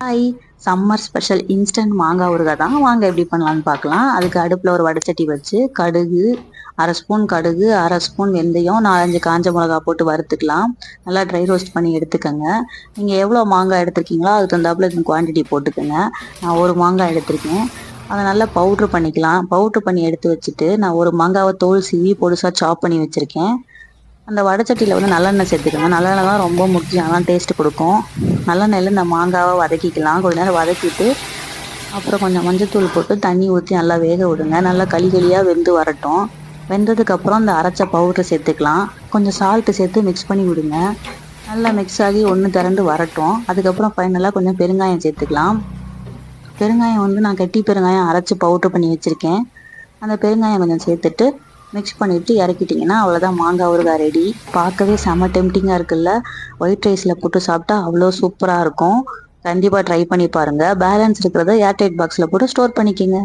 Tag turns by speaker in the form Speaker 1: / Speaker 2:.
Speaker 1: Hi! Summer special instant மாங்காய் ஊறுகாய் தான். வாங்க எப்படி பண்ணலான்னு பார்க்கலாம். அதுக்கு அடுப்பில் ஒரு வடைச்சட்டி வச்சு கடுகு, 1/2 ஸ்பூன் கடுகு, 1/2 ஸ்பூன் வெந்தயம், 4, 5 காஞ்ச மிளகா போட்டு வறுத்துக்கலாம். நல்லா ட்ரை ரோஸ்ட் பண்ணி எடுத்துக்கோங்க. நீங்கள் எவ்வளோ மாங்காய் எடுத்திருக்கீங்களோ அதுக்கு தகுந்தாப்புல குவான்டிட்டி போட்டுக்கோங்க. நான் ஒரு மாங்காய் எடுத்திருக்கேன். அதை நல்லா பவுட்ரு பண்ணிக்கலாம். பவுட்ரு பண்ணி எடுத்து வச்சுட்டு நான் ஒரு மாங்காவை தோல் சீவி பொடுசாக சாப் பண்ணி வச்சுருக்கேன். அந்த வடைச்சட்டியில் வந்து நல்லெண்ணெய் சேர்த்துக்கோங்க. நல்லெண்ணெய் தான் ரொம்ப முக்கியம், அதான் டேஸ்ட்டு கொடுக்கும். நல்லெண்ணெயில் இந்த மாங்காவை வதக்கிக்கலாம். கொஞ்ச நேரம் வதக்கிட்டு அப்புறம் கொஞ்சம் மஞ்சத்தூள் போட்டு தண்ணி ஊற்றி நல்லா வேக விடுங்க. நல்லா களியாக வெந்து வரட்டும். வெந்ததுக்கப்புறம் இந்த அரைச்ச பவுட்ரு சேர்த்துக்கலாம். கொஞ்சம் சால்ட்டு சேர்த்து மிக்ஸ் பண்ணி விடுங்க. நல்லா மிக்ஸ் ஆகி ஒன்று திரண்டு வரட்டும். அதுக்கப்புறம் ஃபைனலாக கொஞ்சம் பெருங்காயம் சேர்த்துக்கலாம். பெருங்காயம் வந்து நான் கெட்டி பெருங்காயம் அரைச்சி பவுட்ரு பண்ணி வச்சுருக்கேன். அந்த பெருங்காயம் கொஞ்சம் சேர்த்துட்டு மிக்ஸ் பண்ணிவிட்டு இறக்கிட்டிங்கன்னா அவ்வளோதான், மாங்காய் ஊறுகாய் ரெடி. பார்க்கவே செம்ம டெம்டிங்காக இருக்குல்ல. ஒயிட் ரைஸில் போட்டு சாப்பிட்டா அவ்வளோ சூப்பராக இருக்கும். கண்டிப்பாக ட்ரை பண்ணி பாருங்கள். பேலன்ஸ் இருக்கிறத ஏர்டைட் பாக்ஸில் போட்டு ஸ்டோர் பண்ணிக்கோங்க.